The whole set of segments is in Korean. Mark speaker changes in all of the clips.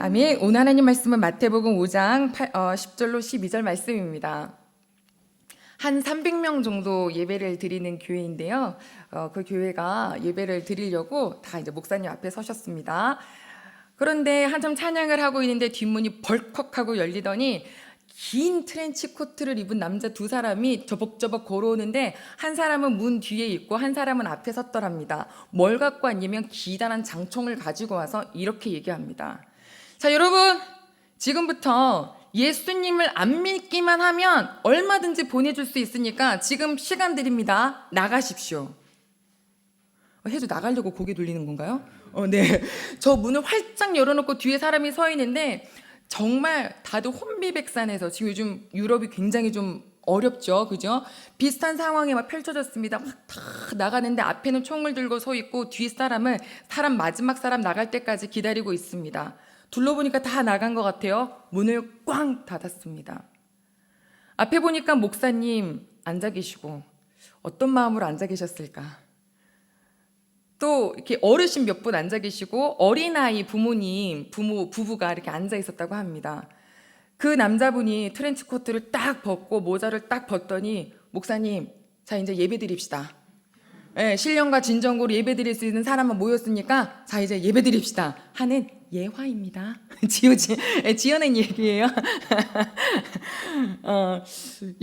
Speaker 1: 아멘. 오늘 하나님 말씀은 마태복음 5장 10절로 12절 말씀입니다. 한 300명 정도 예배를 드리는 교회인데요. 그 교회가 예배를 드리려고 다 이제 목사님 앞에 서셨습니다. 그런데 한참 찬양을 하고 있는데 뒷문이 벌컥하고 열리더니 긴 트렌치 코트를 입은 남자 두 사람이 저벅저벅 걸어오는데 한 사람은 문 뒤에 있고 한 사람은 앞에 섰더랍니다. 뭘 갖고 왔냐면 기다란 장총을 가지고 와서 이렇게 얘기합니다. 자, 여러분, 지금부터 예수님을 안 믿기만 하면 얼마든지 보내줄 수 있으니까 지금 시간 드립니다. 나가십시오. 해도 나가려고 고개 돌리는 건가요? 네. 저 문을 활짝 열어놓고 뒤에 사람이 서 있는데 정말 다들 혼비백산해서 지금 요즘 유럽이 굉장히 좀 어렵죠, 그죠? 비슷한 상황이 막 펼쳐졌습니다. 막 다 나가는데 앞에는 총을 들고 서 있고 뒤 사람은 마지막 사람 나갈 때까지 기다리고 있습니다. 둘러보니까 다 나간 것 같아요. 문을 꽝 닫았습니다. 앞에 보니까 목사님 앉아 계시고 어떤 마음으로 앉아 계셨을까? 또 이렇게 어르신 몇 분 앉아 계시고 어린아이 부부가 이렇게 앉아 있었다고 합니다. 그 남자분이 트렌치 코트를 딱 벗고 모자를 딱 벗더니 목사님, 자 이제 예배 드립시다. 네, 신령과 진정으로 예배 드릴 수 있는 사람만 모였으니까 자 이제 예배 드립시다 하는 예화입니다. 지어낸 얘기예요.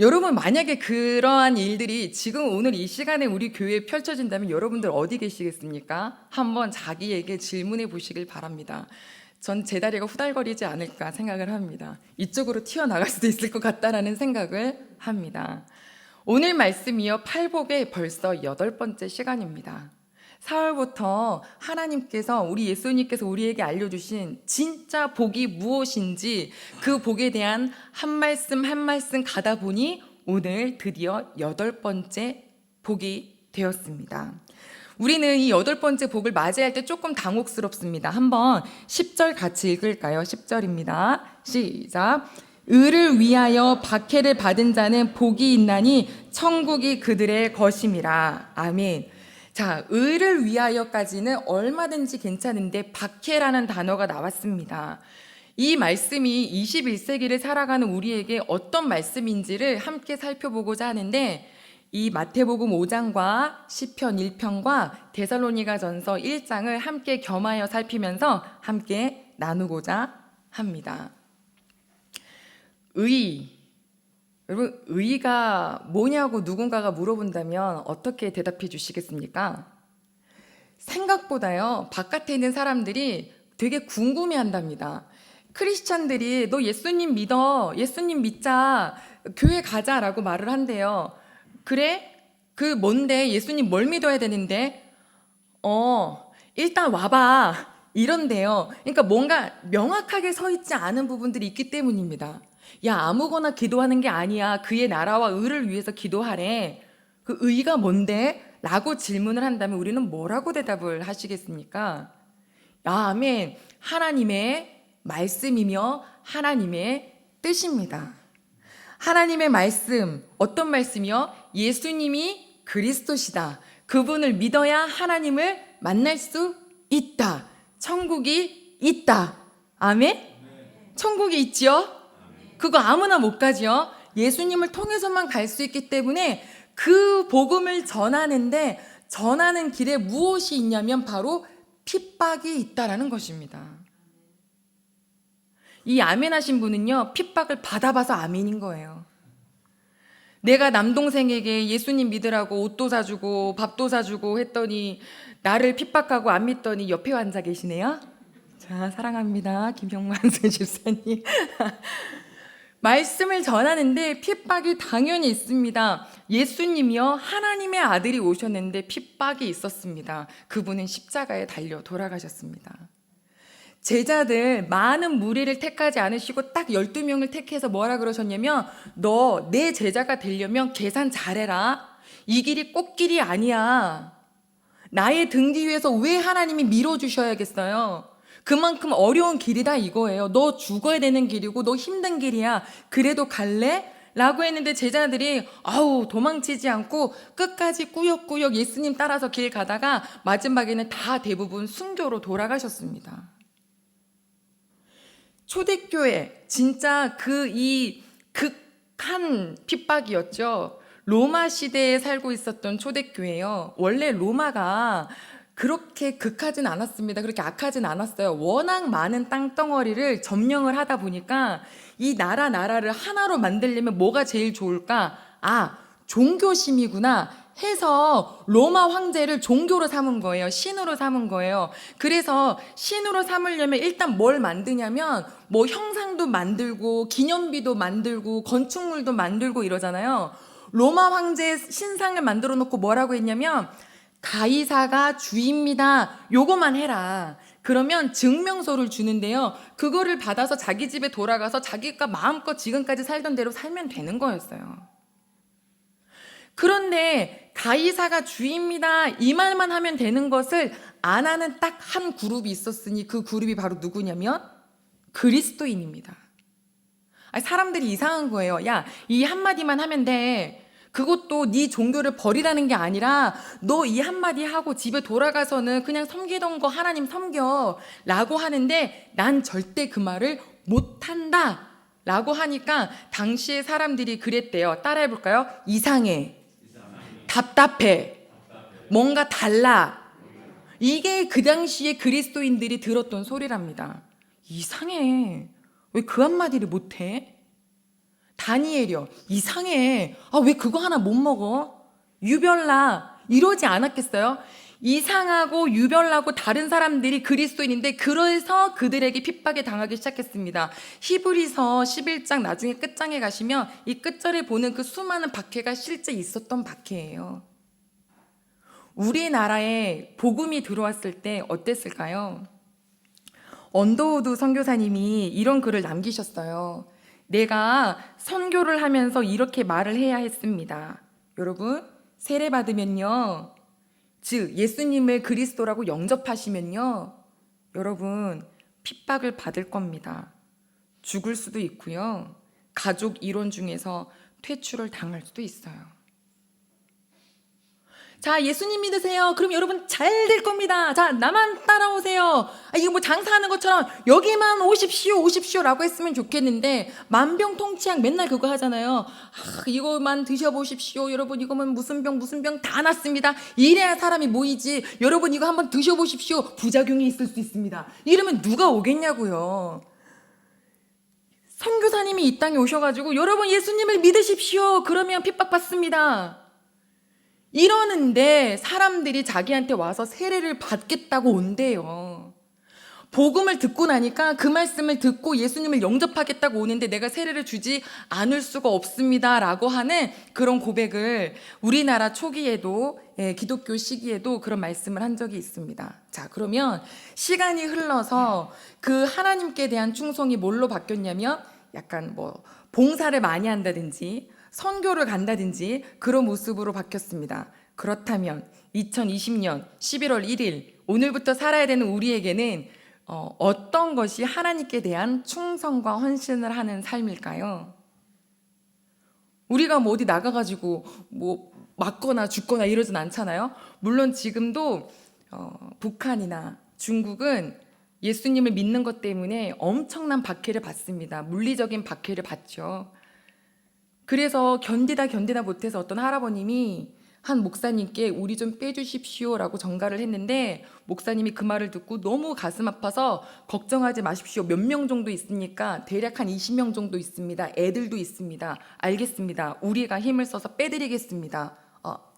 Speaker 1: 여러분, 만약에 그러한 일들이 지금 오늘 이 시간에 우리 교회에 펼쳐진다면 여러분들 어디 계시겠습니까? 한번 자기에게 질문해 보시길 바랍니다. 전 제 다리가 후달거리지 않을까 생각을 합니다. 이쪽으로 튀어나갈 수도 있을 것 같다라는 생각을 합니다. 오늘 말씀이요, 팔복의 벌써 8번째 시간입니다. 4월부터 하나님께서, 우리 예수님께서 우리에게 알려주신 진짜 복이 무엇인지 그 복에 대한 한 말씀 한 말씀 가다 보니 오늘 드디어 8번째 복이 되었습니다. 우리는 이 8번째 복을 맞이할 때 조금 당혹스럽습니다. 한번 10절 같이 읽을까요? 10절입니다. 시작. 의를 위하여 박해를 받은 자는 복이 있나니 천국이 그들의 것임이라. 아멘. 자, 의를 위하여까지는 얼마든지 괜찮은데 박해라는 단어가 나왔습니다. 이 말씀이 21세기를 살아가는 우리에게 어떤 말씀인지를 함께 살펴보고자 하는데, 이 마태복음 5장과 시편 1편과 데살로니가전서 1장을 함께 겸하여 살피면서 함께 나누고자 합니다. 여러분, 의가 뭐냐고 누군가가 물어본다면 어떻게 대답해 주시겠습니까? 생각보다요, 바깥에 있는 사람들이 되게 궁금해 한답니다. 크리스찬들이 너 예수님 믿어, 예수님 믿자, 교회 가자라고 말을 한대요. 그래? 그 뭔데? 예수님 뭘 믿어야 되는데? 일단 와봐, 이런데요. 그러니까 뭔가 명확하게 서 있지 않은 부분들이 있기 때문입니다. 야, 아무거나 기도하는 게 아니야. 그의 나라와 의를 위해서 기도하래. 그 의가 뭔데? 라고 질문을 한다면 우리는 뭐라고 대답을 하시겠습니까? 야, 아멘. 하나님의 말씀이며 하나님의 뜻입니다. 하나님의 말씀, 어떤 말씀이요? 예수님이 그리스도시다. 그분을 믿어야 하나님을 만날 수 있다. 천국이 있다. 아멘? 천국이 있지요? 그거 아무나 못 가지요. 예수님을 통해서만 갈 수 있기 때문에 그 복음을 전하는데, 전하는 길에 무엇이 있냐면 바로 핍박이 있다라는 것입니다. 이 아멘 하신 분은요, 핍박을 받아봐서 아멘인 거예요. 내가 남동생에게 예수님 믿으라고 옷도 사주고 밥도 사주고 했더니 나를 핍박하고 안 믿더니 옆에 앉아 계시네요. 자, 사랑합니다, 김병만 집사님. 말씀을 전하는데 핍박이 당연히 있습니다. 예수님이요, 하나님의 아들이 오셨는데 핍박이 있었습니다. 그분은 십자가에 달려 돌아가셨습니다. 제자들 많은 무리를 택하지 않으시고 딱 12명을 택해서 뭐라 그러셨냐면, 너 내 제자가 되려면 계산 잘해라. 이 길이 꽃길이 아니야. 나의 등 뒤에서 왜 하나님이 밀어주셔야겠어요? 그만큼 어려운 길이다 이거예요. 너 죽어야 되는 길이고 너 힘든 길이야. 그래도 갈래? 라고 했는데 제자들이 도망치지 않고 끝까지 꾸역꾸역 예수님 따라서 길 가다가 마지막에는 다 대부분 순교로 돌아가셨습니다. 초대교회 진짜 이 극한 핍박이었죠. 로마 시대에 살고 있었던 초대교회요. 원래 로마가 그렇게 극하진 않았습니다. 그렇게 악하진 않았어요. 워낙 많은 땅덩어리를 점령을 하다 보니까 이 나라를 하나로 만들려면 뭐가 제일 좋을까? 종교심이구나 해서 로마 황제를 종교로 삼은 거예요. 신으로 삼은 거예요. 그래서 신으로 삼으려면 일단 뭘 만드냐면 뭐 형상도 만들고 기념비도 만들고 건축물도 만들고 이러잖아요. 로마 황제의 신상을 만들어 놓고 뭐라고 했냐면 가이사가 주입니다. 요거만 해라. 그러면 증명서를 주는데요. 그거를 받아서 자기 집에 돌아가서 자기가 마음껏 지금까지 살던 대로 살면 되는 거였어요. 그런데 가이사가 주입니다. 이 말만 하면 되는 것을 안 하는 딱 한 그룹이 있었으니 그 그룹이 바로 누구냐면 그리스도인입니다. 사람들이 이상한 거예요. 야, 이 한마디만 하면 돼. 그것도 네 종교를 버리라는 게 아니라 너 이 한마디 하고 집에 돌아가서는 그냥 섬기던 거 하나님 섬겨 라고 하는데 난 절대 그 말을 못한다 라고 하니까 당시에 사람들이 그랬대요. 따라해볼까요? 이상해, 답답해, 뭔가 달라. 이게 그 당시에 그리스도인들이 들었던 소리랍니다. 이상해, 왜 그 한마디를 못해? 다니엘이요, 이상해, 왜 그거 하나 못 먹어? 유별나, 이러지 않았겠어요? 이상하고 유별나고 다른 사람들이 그리스도인인데 그래서 그들에게 핍박에 당하기 시작했습니다. 히브리서 11장 나중에 끝장에 가시면 이 끝절에 보는 그 수많은 박해가 실제 있었던 박해예요. 우리나라에 복음이 들어왔을 때 어땠을까요? 언더우드 선교사님이 이런 글을 남기셨어요. 내가 선교를 하면서 이렇게 말을 해야 했습니다. 여러분, 세례 받으면요, 즉 예수님을 그리스도라고 영접하시면요, 여러분 핍박을 받을 겁니다. 죽을 수도 있고요, 가족 일원 중에서 퇴출을 당할 수도 있어요. 자, 예수님 믿으세요. 그럼 여러분 잘 될 겁니다. 자, 나만 따라오세요. 이거 뭐 장사하는 것처럼 여기만 오십시오 라고 했으면 좋겠는데 만병통치약 맨날 그거 하잖아요. 이거만 드셔보십시오. 여러분 이거면 무슨 병 다 났습니다. 이래야 사람이 모이지. 여러분 이거 한번 드셔보십시오. 부작용이 있을 수 있습니다. 이러면 누가 오겠냐고요. 선교사님이 이 땅에 오셔가지고 여러분 예수님을 믿으십시오. 그러면 핍박받습니다. 이러는데 사람들이 자기한테 와서 세례를 받겠다고 온대요. 복음을 듣고 나니까 그 말씀을 듣고 예수님을 영접하겠다고 오는데 내가 세례를 주지 않을 수가 없습니다 라고 하는 그런 고백을 우리나라 초기에도, 기독교 시기에도 그런 말씀을 한 적이 있습니다. 자, 그러면 시간이 흘러서 그 하나님께 대한 충성이 뭘로 바뀌었냐면 약간 뭐 봉사를 많이 한다든지 선교를 간다든지 그런 모습으로 바뀌었습니다. 그렇다면 2020년 11월 1일 오늘부터 살아야 되는 우리에게는 어떤 것이 하나님께 대한 충성과 헌신을 하는 삶일까요? 우리가 뭐 어디 나가가지고 뭐 맞거나 죽거나 이러진 않잖아요. 물론 지금도 북한이나 중국은 예수님을 믿는 것 때문에 엄청난 박해를 받습니다. 물리적인 박해를 받죠. 그래서 견디다 못해서 어떤 할아버님이 한 목사님께 우리 좀 빼주십시오라고 전가를 했는데 목사님이 그 말을 듣고 너무 가슴 아파서 걱정하지 마십시오. 몇 명 정도 있으니까 대략 한 20명 정도 있습니다. 애들도 있습니다. 알겠습니다. 우리가 힘을 써서 빼드리겠습니다.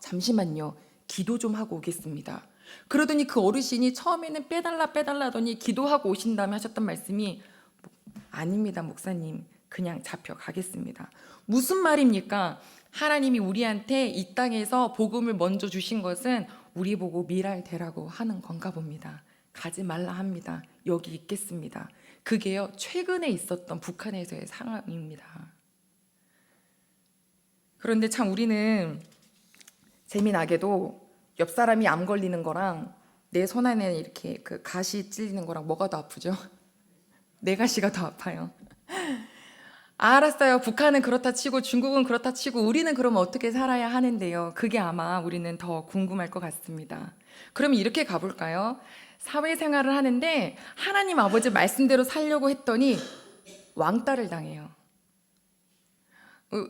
Speaker 1: 잠시만요. 기도 좀 하고 오겠습니다. 그러더니 그 어르신이 처음에는 빼달라 하더니 기도하고 오신 다음에 하셨던 말씀이 아닙니다 목사님, 그냥 잡혀가겠습니다. 무슨 말입니까? 하나님이 우리한테 이 땅에서 복음을 먼저 주신 것은 우리 보고 미랄 되라고 하는 건가 봅니다. 가지 말라 합니다. 여기 있겠습니다. 그게요, 최근에 있었던 북한에서의 상황입니다. 그런데 참 우리는 재미나게도 옆 사람이 암 걸리는 거랑 내 손 안에 이렇게 그 가시 찔리는 거랑 뭐가 더 아프죠? 내 가시가 더 아파요. 알았어요. 북한은 그렇다 치고 중국은 그렇다 치고 우리는 그러면 어떻게 살아야 하는데요? 그게 아마 우리는 더 궁금할 것 같습니다. 그럼 이렇게 가볼까요? 사회생활을 하는데 하나님 아버지 말씀대로 살려고 했더니 왕따를 당해요.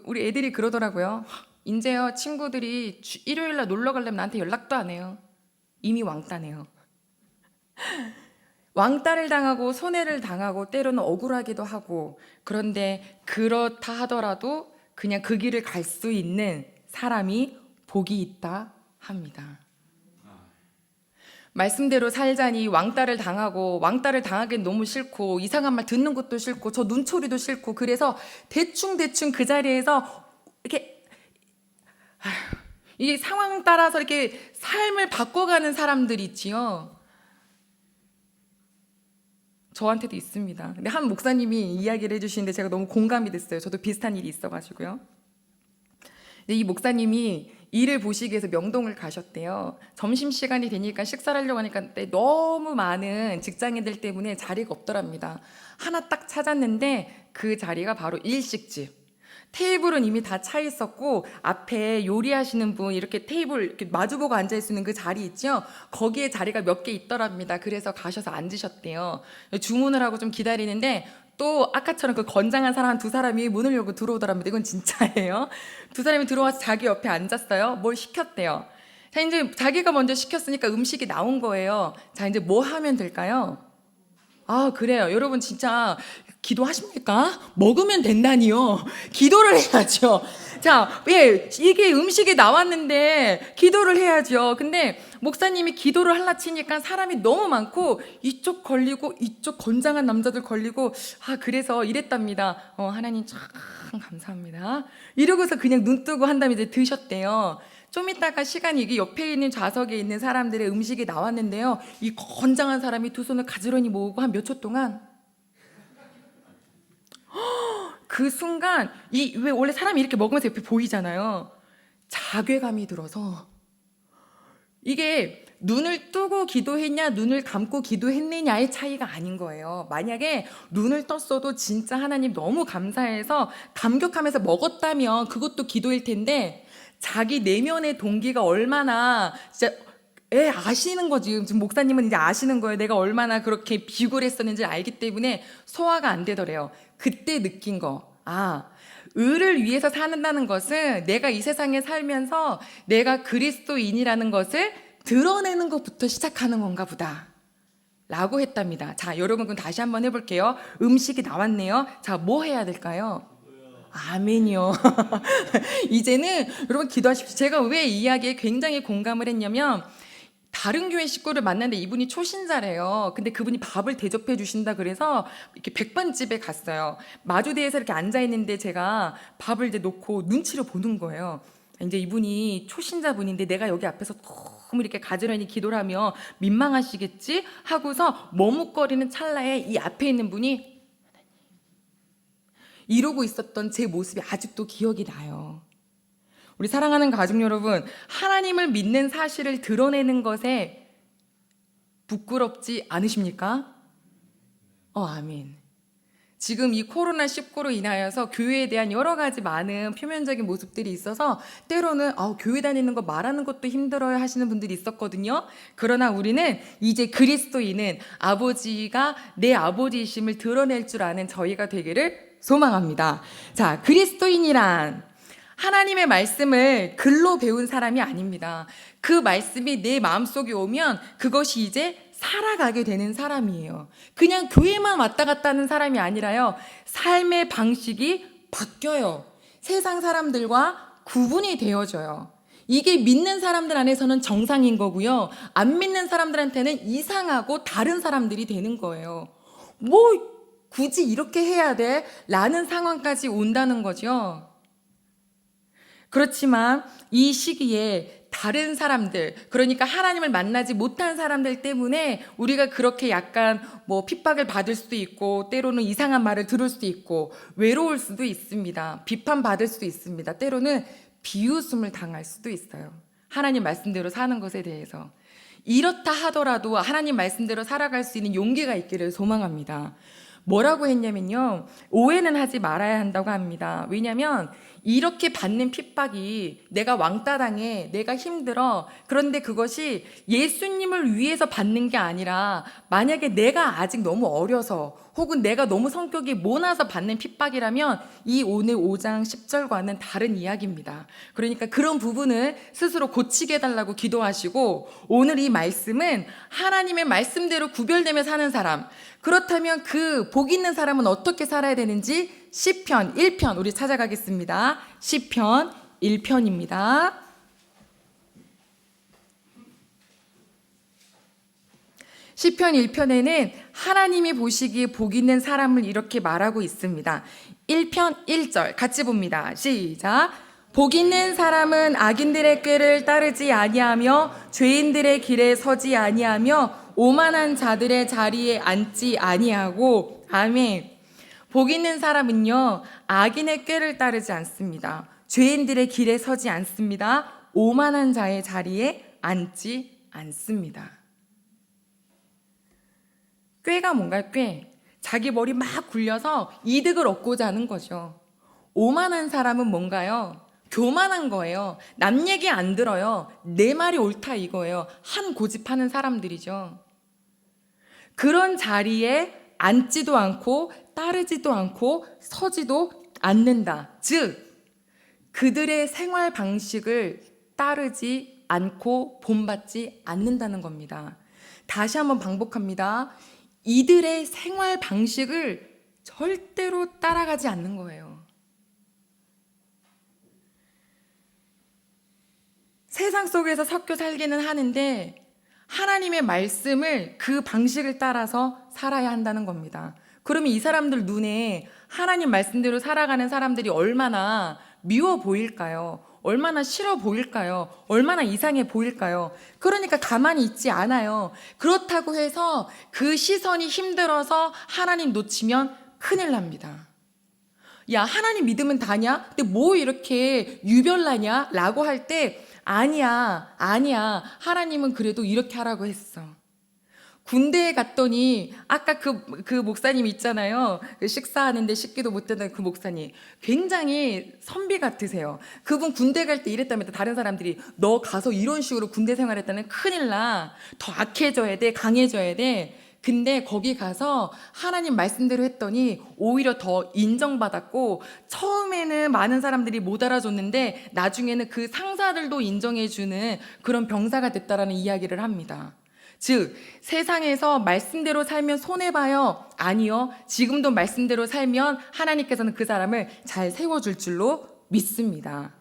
Speaker 1: 우리 애들이 그러더라고요. 인제요 친구들이 일요일 날 놀러 가려면 나한테 연락도 안 해요. 이미 왕따네요. 왕따를 당하고 손해를 당하고 때로는 억울하기도 하고, 그런데 그렇다 하더라도 그냥 그 길을 갈 수 있는 사람이 복이 있다 합니다. 말씀대로 살자니 왕따를 당하고, 왕따를 당하기엔 너무 싫고, 이상한 말 듣는 것도 싫고, 저 눈초리도 싫고, 그래서 대충 그 자리에서 이렇게 이 상황 따라서 이렇게 삶을 바꿔가는 사람들이 있지요. 저한테도 있습니다. 근데 한 목사님이 이야기를 해주시는데 제가 너무 공감이 됐어요. 저도 비슷한 일이 있어가지고요. 근데 이 목사님이 일을 보시기 위해서 명동을 가셨대요. 점심시간이 되니까 식사를 하려고 하니까 너무 많은 직장인들 때문에 자리가 없더랍니다. 하나 딱 찾았는데 그 자리가 바로 일식집. 테이블은 이미 다 차 있었고, 앞에 요리하시는 분 이렇게 테이블 이렇게 마주보고 앉아 있는 그 자리 있죠? 거기에 자리가 몇 개 있더랍니다. 그래서 가셔서 앉으셨대요. 주문을 하고 좀 기다리는데 또 아까처럼 그 건장한 사람 한 두 사람이 문을 열고 들어오더랍니다. 이건 진짜예요. 두 사람이 들어와서 자기 옆에 앉았어요. 뭘 시켰대요. 자, 이제 자기가 먼저 시켰으니까 음식이 나온 거예요. 자, 이제 뭐 하면 될까요? 아, 그래요. 여러분 진짜 기도하십니까? 먹으면 된다니요. 기도를 해야죠. 자, 예, 이게 음식이 나왔는데 기도를 해야죠. 근데 목사님이 기도를 할라 치니까 사람이 너무 많고 이쪽 걸리고 이쪽 건장한 남자들 걸리고, 아, 그래서 이랬답니다. 하나님 참 감사합니다. 이러고서 그냥 눈 뜨고 한 다음에 이제 드셨대요. 좀 이따가 시간이 이게 옆에 있는 좌석에 있는 사람들의 음식이 나왔는데요. 이 건장한 사람이 두 손을 가지런히 모으고 한 몇 초 동안 그 순간 왜 원래 사람이 이렇게 먹으면서 옆에 보이잖아요. 자괴감이 들어서, 이게 눈을 뜨고 기도했냐 눈을 감고 기도했느냐의 차이가 아닌 거예요. 만약에 눈을 떴어도 진짜 하나님 너무 감사해서 감격하면서 먹었다면 그것도 기도일 텐데, 자기 내면의 동기가 얼마나 진짜 아시는 거지. 지금 목사님은 이제 아시는 거예요. 내가 얼마나 그렇게 비굴했었는지 알기 때문에 소화가 안 되더래요. 그때 느낀 거. 아, 의를 위해서 사는다는 것은 내가 이 세상에 살면서 내가 그리스도인이라는 것을 드러내는 것부터 시작하는 건가 보다 라고 했답니다. 자, 여러분 그럼 다시 한번 해볼게요. 음식이 나왔네요. 자, 뭐 해야 될까요? 아멘이요. 이제는 여러분 기도하십시오. 제가 왜 이 이야기에 굉장히 공감을 했냐면, 다른 교회 식구를 만났는데 이분이 초신자래요. 근데 그분이 밥을 대접해 주신다 그래서 이렇게 백반집에 갔어요. 마주대에서 이렇게 앉아 있는데 제가 밥을 이제 놓고 눈치를 보는 거예요. 이제 이분이 초신자분인데 내가 여기 앞에서 너무 이렇게 가지런히 기도를 하며 민망하시겠지 하고서 머뭇거리는 찰나에 이 앞에 있는 분이 이러고 있었던 제 모습이 아직도 기억이 나요. 우리 사랑하는 가족 여러분, 하나님을 믿는 사실을 드러내는 것에 부끄럽지 않으십니까? 아멘. 지금 이 코로나19로 인하여서 교회에 대한 여러 가지 많은 표면적인 모습들이 있어서 때로는 교회 다니는 거 말하는 것도 힘들어요 하시는 분들이 있었거든요. 그러나 우리는 이제 그리스도인은 아버지가 내 아버지이심을 드러낼 줄 아는 저희가 되기를 소망합니다. 자, 그리스도인이란 하나님의 말씀을 글로 배운 사람이 아닙니다. 그 말씀이 내 마음속에 오면 그것이 이제 살아가게 되는 사람이에요. 그냥 교회만 왔다 갔다 하는 사람이 아니라요. 삶의 방식이 바뀌어요. 세상 사람들과 구분이 되어져요. 이게 믿는 사람들 안에서는 정상인 거고요. 안 믿는 사람들한테는 이상하고 다른 사람들이 되는 거예요. 뭐 굳이 이렇게 해야 돼? 라는 상황까지 온다는 거죠. 그렇지만 이 시기에 다른 사람들, 그러니까 하나님을 만나지 못한 사람들 때문에 우리가 그렇게 약간 핍박을 받을 수도 있고, 때로는 이상한 말을 들을 수도 있고, 외로울 수도 있습니다. 비판받을 수도 있습니다. 때로는 비웃음을 당할 수도 있어요. 하나님 말씀대로 사는 것에 대해서. 이렇다 하더라도 하나님 말씀대로 살아갈 수 있는 용기가 있기를 소망합니다. 뭐라고 했냐면요. 오해는 하지 말아야 한다고 합니다. 왜냐하면 이렇게 받는 핍박이 내가 왕따 당해, 내가 힘들어. 그런데 그것이 예수님을 위해서 받는 게 아니라 만약에 내가 아직 너무 어려서 혹은 내가 너무 성격이 모나서 받는 핍박이라면 이 오늘 5장 10절과는 다른 이야기입니다. 그러니까 그런 부분을 스스로 고치게 해달라고 기도하시고, 오늘 이 말씀은 하나님의 말씀대로 구별되며 사는 사람, 그렇다면 그 복 있는 사람은 어떻게 살아야 되는지 시편 1편 우리 찾아가겠습니다. 시편 1편입니다. 시편 1편에는 하나님이 보시기에 복 있는 사람을 이렇게 말하고 있습니다. 1편 1절 같이 봅니다. 시작. 복 있는 사람은 악인들의 꾀를 따르지 아니하며 죄인들의 길에 서지 아니하며 오만한 자들의 자리에 앉지 아니하고. 아멘. 복 있는 사람은요, 악인의 꾀를 따르지 않습니다. 죄인들의 길에 서지 않습니다. 오만한 자의 자리에 앉지 않습니다. 꾀가 뭔가요? 꾀. 자기 머리 막 굴려서 이득을 얻고자 하는 거죠. 오만한 사람은 뭔가요? 교만한 거예요. 남 얘기 안 들어요. 내 말이 옳다 이거예요. 한 고집하는 사람들이죠. 그런 자리에 앉지도 않고 따르지도 않고 서지도 않는다. 즉 그들의 생활 방식을 따르지 않고 본받지 않는다는 겁니다. 다시 한번 반복합니다. 이들의 생활 방식을 절대로 따라가지 않는 거예요. 세상 속에서 섞여 살기는 하는데 하나님의 말씀을 그 방식을 따라서 살아야 한다는 겁니다. 그러면 이 사람들 눈에 하나님 말씀대로 살아가는 사람들이 얼마나 미워 보일까요? 얼마나 싫어 보일까요? 얼마나 이상해 보일까요? 그러니까 가만히 있지 않아요. 그렇다고 해서 그 시선이 힘들어서 하나님 놓치면 큰일 납니다. 야, 하나님 믿으면 다냐? 근데 뭐 이렇게 유별나냐? 라고 할 때 아니야. 하나님은 그래도 이렇게 하라고 했어. 군대에 갔더니 아까 그 목사님 있잖아요. 식사하는데 식기도 못 되는 그 목사님. 굉장히 선비 같으세요. 그분 군대 갈 때 이랬다면 다른 사람들이 너 가서 이런 식으로 군대 생활했다면 큰일 나. 더 악해져야 돼. 강해져야 돼. 근데 거기 가서 하나님 말씀대로 했더니 오히려 더 인정받았고, 처음에는 많은 사람들이 못 알아줬는데 나중에는 그 상사들도 인정해주는 그런 병사가 됐다라는 이야기를 합니다. 즉 세상에서 말씀대로 살면 손해봐요? 아니요. 지금도 말씀대로 살면 하나님께서는 그 사람을 잘 세워줄 줄로 믿습니다.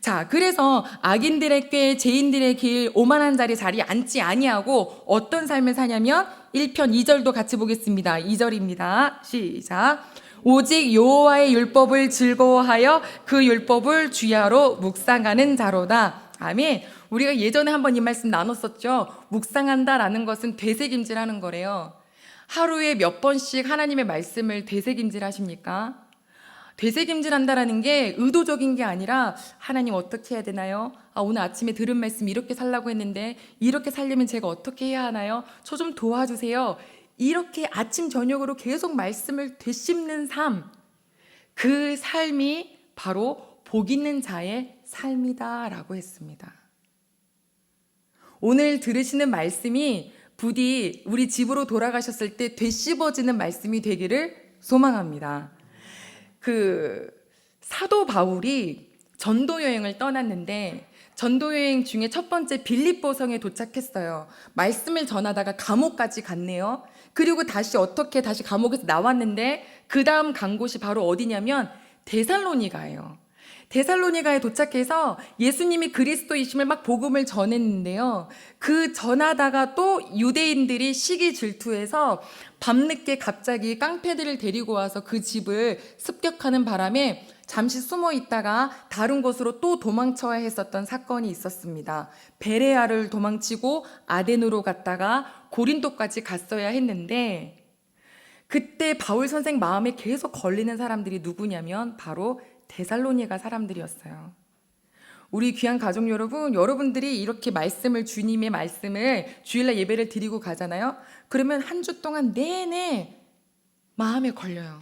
Speaker 1: 자, 그래서 악인들의 꾀, 죄인들의 길, 오만한 자리에 앉지 아니하고 어떤 삶을 사냐면 1편 2절도 같이 보겠습니다. 2절입니다. 시작. 오직 여호와의 율법을 즐거워하여 그 율법을 주야로 묵상하는 자로다. 아멘. 우리가 예전에 한번 이 말씀 나눴었죠. 묵상한다라는 것은 되새김질하는 거래요. 하루에 몇 번씩 하나님의 말씀을 되새김질 하십니까? 되새김질한다라는 게 의도적인 게 아니라 하나님 어떻게 해야 되나요? 오늘 아침에 들은 말씀 이렇게 살라고 했는데 이렇게 살려면 제가 어떻게 해야 하나요? 저 좀 도와주세요. 이렇게 아침 저녁으로 계속 말씀을 되씹는 삶, 그 삶이 바로 복 있는 자의 삶이다라고 했습니다. 오늘 들으시는 말씀이 부디 우리 집으로 돌아가셨을 때 되씹어지는 말씀이 되기를 소망합니다. 사도 바울이 전도 여행을 떠났는데 전도 여행 중에 첫 번째 빌립보성에 도착했어요. 말씀을 전하다가 감옥까지 갔네요. 그리고 다시 감옥에서 나왔는데 그 다음 간 곳이 바로 어디냐면 데살로니가예요. 데살로니가에 도착해서 예수님이 그리스도이심을 막 복음을 전했는데요. 그 전하다가 또 유대인들이 시기 질투해서 밤늦게 갑자기 깡패들을 데리고 와서 그 집을 습격하는 바람에 잠시 숨어 있다가 다른 곳으로 또 도망쳐야 했었던 사건이 있었습니다. 베레아를 도망치고 아덴으로 갔다가 고린도까지 갔어야 했는데, 그때 바울 선생 마음에 계속 걸리는 사람들이 누구냐면 바로 데살로니가 사람들이었어요. 우리 귀한 가족 여러분, 여러분들이 이렇게 주님의 말씀을 주일날 예배를 드리고 가잖아요. 그러면 한 주 동안 내내 마음에 걸려요.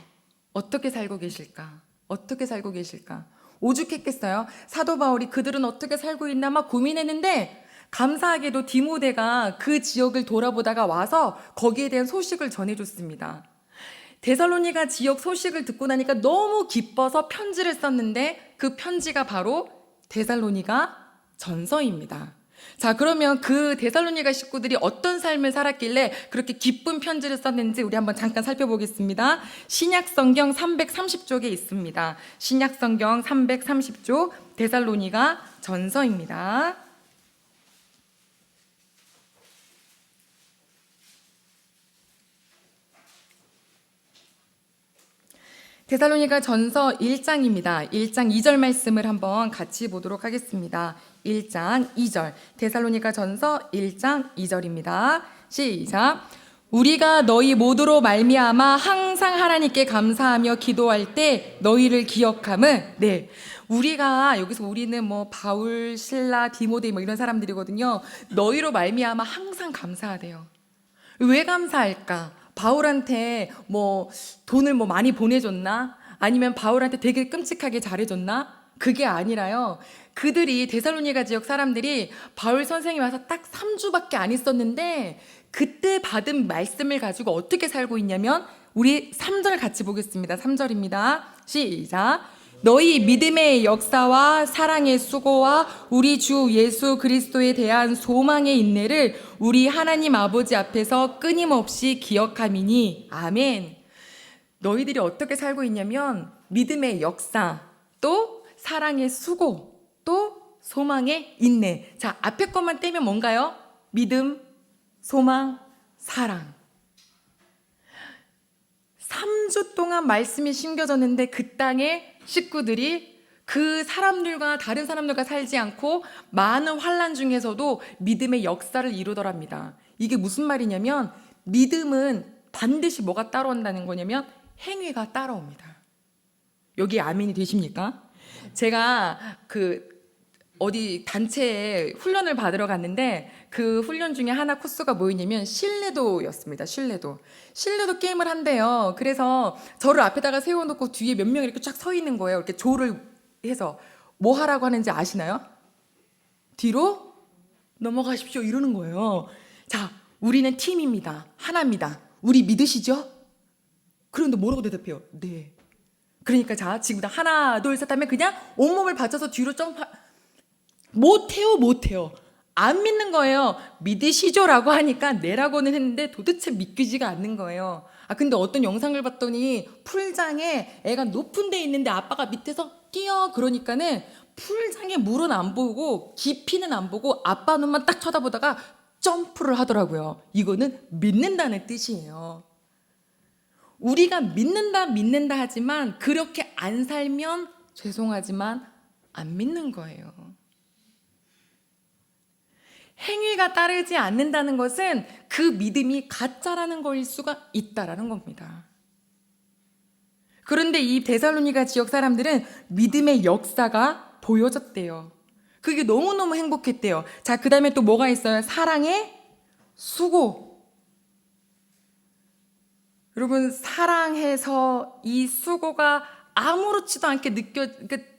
Speaker 1: 어떻게 살고 계실까? 어떻게 살고 계실까? 오죽했겠어요? 사도 바울이 그들은 어떻게 살고 있나 막 고민했는데 감사하게도 디모데가 그 지역을 돌아보다가 와서 거기에 대한 소식을 전해줬습니다. 데살로니가 지역 소식을 듣고 나니까 너무 기뻐서 편지를 썼는데 그 편지가 바로 데살로니가 전서입니다. 자, 그러면 그 데살로니가 식구들이 어떤 삶을 살았길래 그렇게 기쁜 편지를 썼는지 우리 한번 잠깐 살펴보겠습니다. 신약 성경 330쪽에 있습니다. 신약 성경 330쪽 데살로니가 전서입니다. 데살로니가 전서 1장입니다. 1장 2절 말씀을 한번 같이 보도록 하겠습니다. 1장 2절. 데살로니가 전서 1장 2절입니다. 시작. 우리가 너희 모두로 말미암아 항상 하나님께 감사하며 기도할 때 너희를 기억함은, 네, 우리가 여기서 우리는 뭐 바울, 실라, 디모데 뭐 이런 사람들이거든요. 너희로 말미암아 항상 감사하대요. 왜 감사할까? 바울한테 뭐 돈을 뭐 많이 보내줬나? 아니면 바울한테 되게 끔찍하게 잘해줬나? 그게 아니라요. 그들이 데살로니가 지역 사람들이 바울 선생이 와서 딱 3주밖에 안 있었는데 그때 받은 말씀을 가지고 어떻게 살고 있냐면 우리 3절 같이 보겠습니다. 3절입니다. 시작. 너희 믿음의 역사와 사랑의 수고와 우리 주 예수 그리스도에 대한 소망의 인내를 우리 하나님 아버지 앞에서 끊임없이 기억함이니 아멘. 너희들이 어떻게 살고 있냐면 믿음의 역사, 또 사랑의 수고, 또 소망의 인내. 자, 앞에 것만 떼면 뭔가요? 믿음, 소망, 사랑. 3주 동안 말씀이 심겨졌는데 그 땅에 식구들이 그 사람들과 다른 사람들과 살지 않고 많은 환난 중에서도 믿음의 역사를 이루더랍니다. 이게 무슨 말이냐면 믿음은 반드시 뭐가 따라온다는 거냐면 행위가 따라옵니다. 여기 아멘이 되십니까? 제가 어디 단체에 훈련을 받으러 갔는데 그 훈련 중에 하나 코스가 뭐였냐면 신뢰도였습니다. 신뢰도 게임을 한대요. 그래서 저를 앞에다가 세워놓고 뒤에 몇 명이 이렇게 쫙 서 있는 거예요. 이렇게 조를 해서 뭐 하라고 하는지 아시나요? 뒤로 넘어가십시오 이러는 거예요. 자, 우리는 팀입니다. 하나입니다. 우리 믿으시죠? 그런데 뭐라고 대답해요? 네. 그러니까 자, 지금부터 하나 둘 셋 하면 그냥 온몸을 받쳐서 뒤로 점프. 못해요. 안 믿는 거예요. 믿으시죠라고 하니까 네라고는 했는데 도대체 믿기지가 않는 거예요. 근데 어떤 영상을 봤더니 풀장에 애가 높은 데 있는데 아빠가 밑에서 뛰어 그러니까는 풀장에 물은 안 보고 깊이는 안 보고 아빠 눈만 딱 쳐다보다가 점프를 하더라고요. 이거는 믿는다는 뜻이에요. 우리가 믿는다 하지만 그렇게 안 살면 죄송하지만 안 믿는 거예요. 행위가 따르지 않는다는 것은 그 믿음이 가짜라는 거일 수가 있다라는 겁니다. 그런데 이 데살로니가 지역 사람들은 믿음의 역사가 보여졌대요. 그게 너무너무 행복했대요. 자, 그 다음에 또 뭐가 있어요? 사랑의 수고. 여러분, 사랑해서 이 수고가 아무렇지도 않게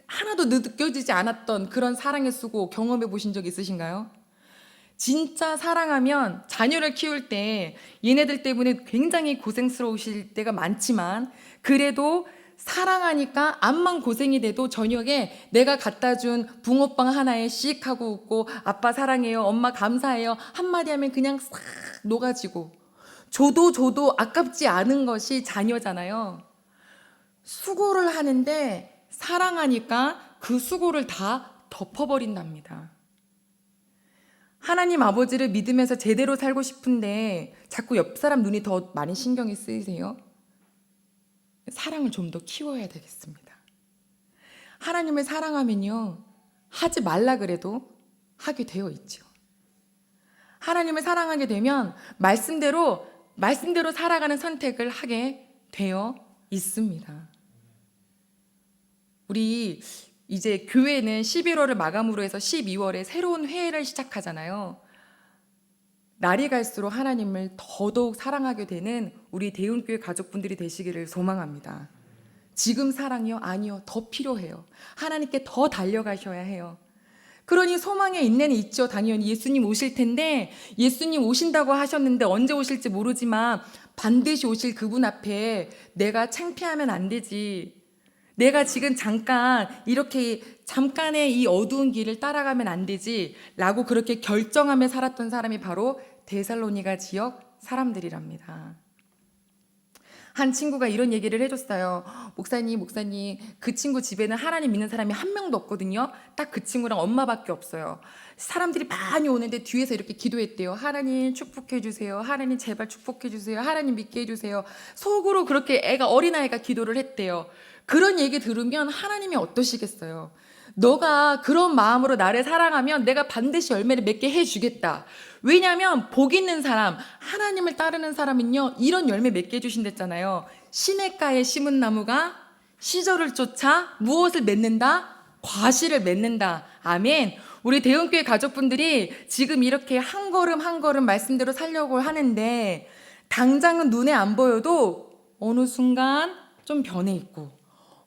Speaker 1: 하나도 느껴지지 않았던 그런 사랑의 수고 경험해 보신 적 있으신가요? 진짜 사랑하면 자녀를 키울 때 얘네들 때문에 굉장히 고생스러우실 때가 많지만 그래도 사랑하니까 암만 고생이 돼도 저녁에 내가 갖다 준 붕어빵 하나에 씩 하고 웃고 아빠 사랑해요, 엄마 감사해요 한마디 하면 그냥 싹 녹아지고 줘도 아깝지 않은 것이 자녀잖아요. 수고를 하는데 사랑하니까 그 수고를 다 덮어버린답니다. 하나님 아버지를 믿으면서 제대로 살고 싶은데 자꾸 옆 사람 눈이 더 많이 신경이 쓰이세요? 사랑을 좀 더 키워야 되겠습니다. 하나님을 사랑하면요, 하지 말라 그래도 하게 되어 있죠. 하나님을 사랑하게 되면 말씀대로 살아가는 선택을 하게 되어 있습니다. 우리 이제 교회는 11월을 마감으로 해서 12월에 새로운 회를 시작하잖아요. 날이 갈수록 하나님을 더더욱 사랑하게 되는 우리 대운교회 가족분들이 되시기를 소망합니다. 지금 사랑이요? 아니요. 더 필요해요. 하나님께 더 달려가셔야 해요. 그러니 소망의 인내는 있죠. 당연히 예수님 오실 텐데, 예수님 오신다고 하셨는데 언제 오실지 모르지만 반드시 오실 그분 앞에 내가 창피하면 안 되지. 내가 지금 이렇게 잠깐의 이 어두운 길을 따라가면 안 되지 라고 그렇게 결정하며 살았던 사람이 바로 데살로니가 지역 사람들이랍니다. 한 친구가 이런 얘기를 해줬어요. 목사님, 그 친구 집에는 하나님 믿는 사람이 한 명도 없거든요. 딱 그 친구랑 엄마밖에 없어요. 사람들이 많이 오는데 뒤에서 이렇게 기도했대요. 하나님 축복해 주세요. 하나님 제발 축복해 주세요. 하나님 믿게 해주세요. 속으로 그렇게 어린아이가 기도를 했대요. 그런 얘기 들으면 하나님이 어떠시겠어요? 너가 그런 마음으로 나를 사랑하면 내가 반드시 열매를 맺게 해주겠다. 왜냐하면 복 있는 사람, 하나님을 따르는 사람은요, 이런 열매 맺게 해주신댔잖아요. 시냇가에 심은 나무가 시절을 쫓아 무엇을 맺는다? 과실을 맺는다. 아멘. 우리 대운교회 가족분들이 지금 이렇게 한 걸음 한 걸음 말씀대로 살려고 하는데, 당장은 눈에 안 보여도 어느 순간 좀 변해 있고,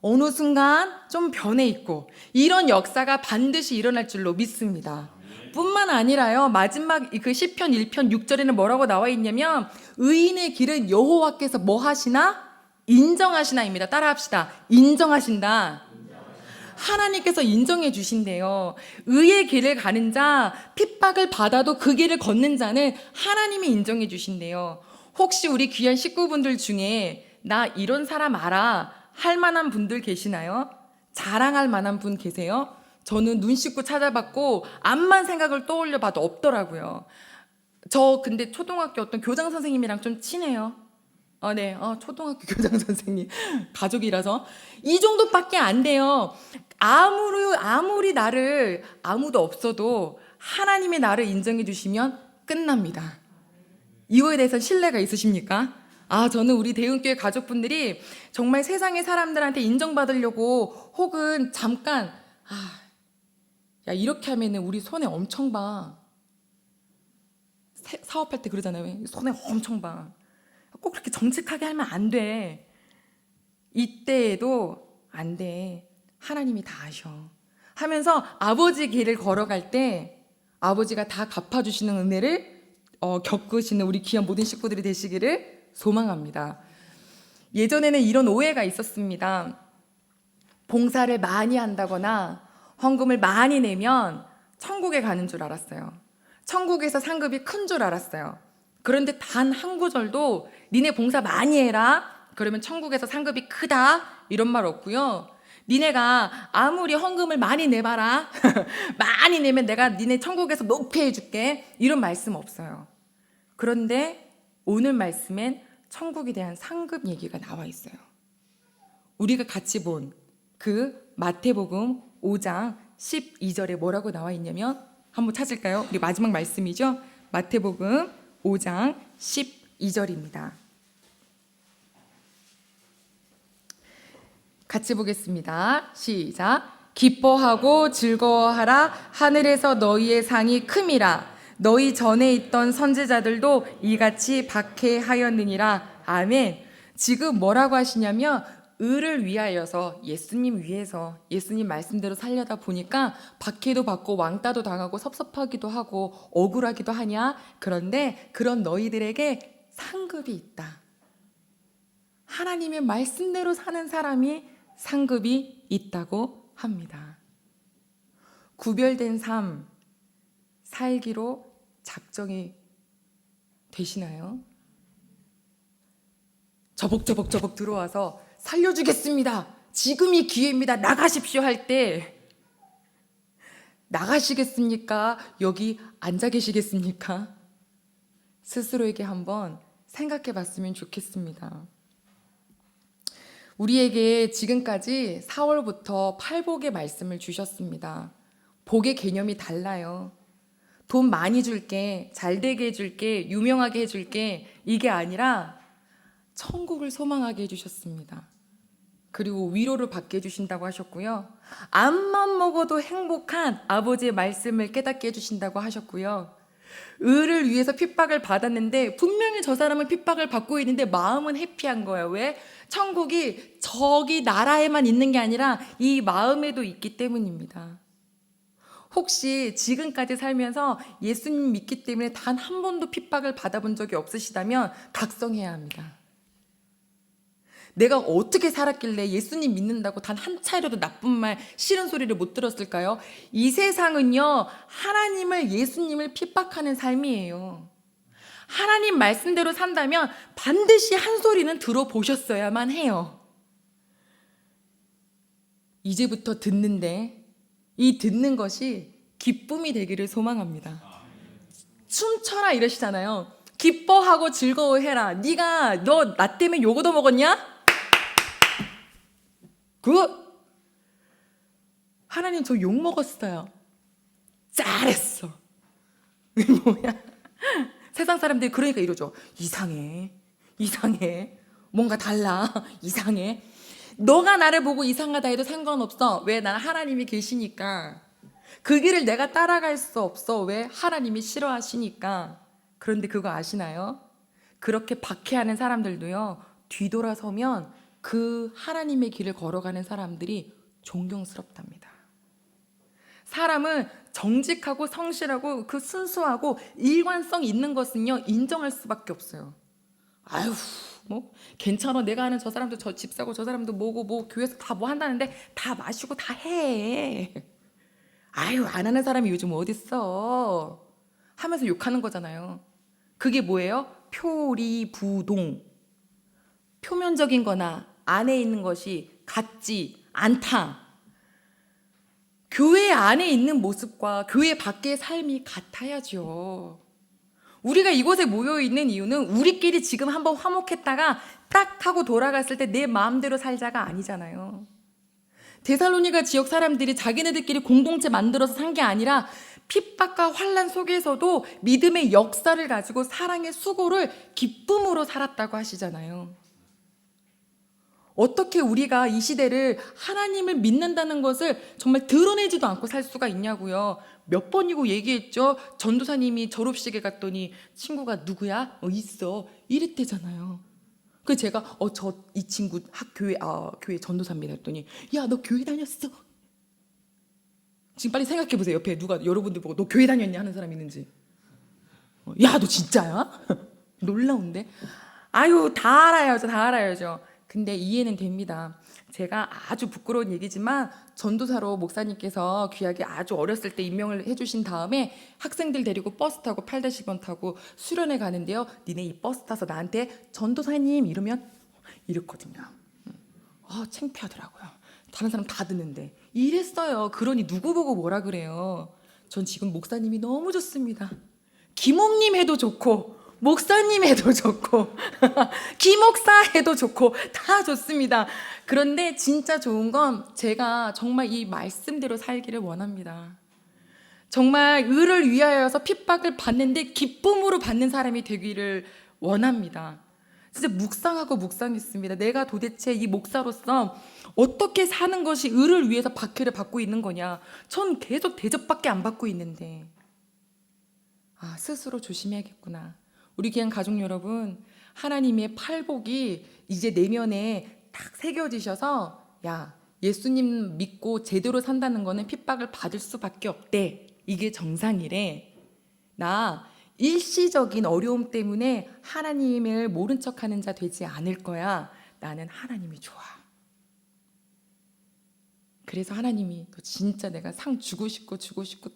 Speaker 1: 어느 순간 좀 변해 있고, 이런 역사가 반드시 일어날 줄로 믿습니다. 뿐만 아니라요, 마지막 그 시편 1편 6절에는 뭐라고 나와 있냐면, 의인의 길은 여호와께서 뭐 하시나? 인정하시나입니다. 따라합시다. 인정하신다. 하나님께서 인정해 주신대요. 의의 길을 가는 자, 핍박을 받아도 그 길을 걷는 자는 하나님이 인정해 주신대요. 혹시 우리 귀한 식구분들 중에 나 이런 사람 알아 할 만한 분들 계시나요? 자랑할 만한 분 계세요? 저는 눈 씻고 찾아봤고 암만 생각을 떠올려 봐도 없더라고요. 저 근데 초등학교 어떤 교장 선생님이랑 좀 친해요. 네. 초등학교 교장 선생님 가족이라서 이 정도밖에 안 돼요. 아무리 나를 아무도 없어도 하나님이 나를 인정해 주시면 끝납니다. 이거에 대해서 신뢰가 있으십니까? 저는 우리 대운교회 가족분들이 정말 세상의 사람들한테 인정받으려고 혹은 잠깐 야 이렇게 하면은 우리 손해 엄청 봐. 사업할 때 그러잖아요. 손해 엄청 봐. 꼭 그렇게 정직하게 하면 안 돼. 이때에도 안 돼. 하나님이 다 아셔. 하면서 아버지 길을 걸어갈 때 아버지가 다 갚아주시는 은혜를 겪으시는 우리 귀한 모든 식구들이 되시기를 소망합니다. 예전에는 이런 오해가 있었습니다. 봉사를 많이 한다거나 헌금을 많이 내면 천국에 가는 줄 알았어요. 천국에서 상급이 큰 줄 알았어요. 그런데 단 한 구절도 니네 봉사 많이 해라 그러면 천국에서 상급이 크다 이런 말 없고요. 니네가 아무리 헌금을 많이 내봐라 많이 내면 내가 니네 천국에서 높이 해줄게 이런 말씀 없어요. 그런데 오늘 말씀엔 천국에 대한 상급 얘기가 나와 있어요. 우리가 같이 본 그 마태복음 5장 12절에 뭐라고 나와 있냐면 한번 찾을까요? 우리 마지막 말씀이죠. 마태복음 5장 12절입니다. 같이 보겠습니다. 시작. 기뻐하고 즐거워하라. 하늘에서 너희의 상이 큼이라. 너희 전에 있던 선지자들도 이같이 박해하였느니라. 아멘. 지금 뭐라고 하시냐면 의를 위하여서 예수님 위해서 예수님 말씀대로 살려다 보니까 박해도 받고 왕따도 당하고 섭섭하기도 하고 억울하기도 하냐? 그런데 그런 너희들에게 상급이 있다. 하나님의 말씀대로 사는 사람이 상급이 있다고 합니다. 구별된 삶 살기로 작정이 되시나요? 저벅저벅 들어와서 살려주겠습니다. 지금이 기회입니다. 나가십시오 할 때 나가시겠습니까? 여기 앉아 계시겠습니까? 스스로에게 한번 생각해 봤으면 좋겠습니다. 우리에게 지금까지 4월부터 팔복의 말씀을 주셨습니다. 복의 개념이 달라요. 돈 많이 줄게, 잘 되게 해줄게, 유명하게 해줄게 이게 아니라 천국을 소망하게 해주셨습니다. 그리고 위로를 받게 해주신다고 하셨고요. 암만 먹어도 행복한 아버지의 말씀을 깨닫게 해주신다고 하셨고요. 의를 위해서 핍박을 받았는데 분명히 저 사람은 핍박을 받고 있는데 마음은 해피한 거예요. 왜? 천국이 저기 나라에만 있는 게 아니라 이 마음에도 있기 때문입니다. 혹시 지금까지 살면서 예수님 믿기 때문에 단 한 번도 핍박을 받아본 적이 없으시다면 각성해야 합니다. 내가 어떻게 살았길래 예수님 믿는다고 단 한 차례라도 나쁜 말, 싫은 소리를 못 들었을까요? 이 세상은요, 하나님을, 예수님을 핍박하는 삶이에요. 하나님 말씀대로 산다면 반드시 한 소리는 들어보셨어야만 해요. 이제부터 듣는데 이 듣는 것이 기쁨이 되기를 소망합니다. 춤춰라 이러시잖아요. 기뻐하고 즐거워해라. 네가 너 나 때문에 욕 얻어먹었냐? 하나님 저 욕 먹었어요. 잘했어. 뭐야? 세상 사람들이 그러니까 이러죠. 이상해. 뭔가 달라. 이상해. 너가 나를 보고 이상하다 해도 상관없어. 왜? 나는 하나님이 계시니까. 그 길을 내가 따라갈 수 없어. 왜? 하나님이 싫어하시니까. 그런데 그거 아시나요? 그렇게 박해하는 사람들도요, 뒤돌아서면 그 하나님의 길을 걸어가는 사람들이 존경스럽답니다. 사람은 정직하고 성실하고 그 순수하고 일관성 있는 것은요, 인정할 수밖에 없어요. 아유, 뭐 괜찮아. 내가 아는 저 사람도 저 집 사고 저 사람도 뭐고 뭐 교회에서 다 뭐 한다는데 다 마시고 다 해. 아유, 안 하는 사람이 요즘 어딨어 하면서 욕하는 거잖아요. 그게 뭐예요? 표리부동. 표면적인 거나 안에 있는 것이 같지 않다. 교회 안에 있는 모습과 교회 밖의 삶이 같아야죠. 우리가 이곳에 모여 있는 이유는 우리끼리 지금 한번 화목했다가 딱 하고 돌아갔을 때 내 마음대로 살자가 아니잖아요. 데살로니가 지역 사람들이 자기네들끼리 공동체 만들어서 산 게 아니라 핍박과 환난 속에서도 믿음의 역사를 가지고 사랑의 수고를 기쁨으로 살았다고 하시잖아요. 어떻게 우리가 이 시대를 하나님을 믿는다는 것을 정말 드러내지도 않고 살 수가 있냐고요. 몇 번이고 얘기했죠. 전도사님이 졸업식에 갔더니 친구가 누구야? 있어. 이랬대잖아요. 그래서 제가 이 친구 교회 전도사입니다 했더니, 야, 너 교회 다녔어? 지금 빨리 생각해 보세요. 옆에 누가 여러분들 보고 너 교회 다녔냐 하는 사람 있는지. 야, 너 진짜야? 놀라운데. 아유, 다 알아야죠. 근데 이해는 됩니다. 제가 아주 부끄러운 얘기지만 전도사로 목사님께서 귀하게 아주 어렸을 때 임명을 해주신 다음에 학생들 데리고 버스 타고 8-1번 타고 수련회 가는데요. 니네 이 버스 타서 나한테 전도사님 이러면 이랬거든요. 창피하더라고요. 다른 사람 다 듣는데 이랬어요. 그러니 누구 보고 뭐라 그래요. 전 지금 목사님이 너무 좋습니다. 김옥님 해도 좋고 목사님 해도 좋고 김목사 해도 좋고 다 좋습니다. 그런데 진짜 좋은 건 제가 정말 이 말씀대로 살기를 원합니다. 정말 의를 위하여서 핍박을 받는데 기쁨으로 받는 사람이 되기를 원합니다. 진짜 묵상했습니다. 내가 도대체 이 목사로서 어떻게 사는 것이 의를 위해서 박해를 받고 있는 거냐. 전 계속 대접밖에 안 받고 있는데 스스로 조심해야겠구나. 우리 귀한 가족 여러분, 하나님의 팔복이 이제 내면에 딱 새겨지셔서, 야, 예수님 믿고 제대로 산다는 거는 핍박을 받을 수밖에 없대. 이게 정상이래. 나 일시적인 어려움 때문에 하나님을 모른 척하는 자 되지 않을 거야. 나는 하나님이 좋아. 그래서 하나님이 진짜 내가 상 주고 싶고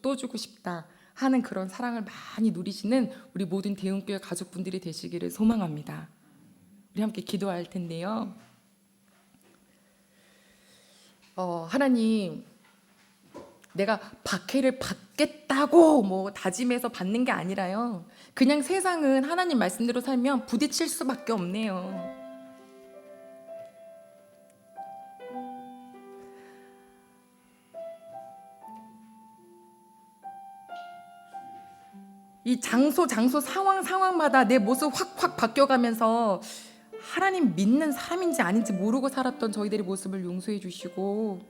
Speaker 1: 또 주고 싶다 하는 그런 사랑을 많이 누리시는 우리 모든 대흥교회 가족분들이 되시기를 소망합니다. 우리 함께 기도할 텐데요. 하나님, 내가 박해를 받겠다고 뭐 다짐해서 받는 게 아니라요. 그냥 세상은 하나님 말씀대로 살면 부딪힐 수밖에 없네요. 이 장소 상황마다 내 모습 확 바뀌어가면서 하나님 믿는 사람인지 아닌지 모르고 살았던 저희들의 모습을 용서해 주시고,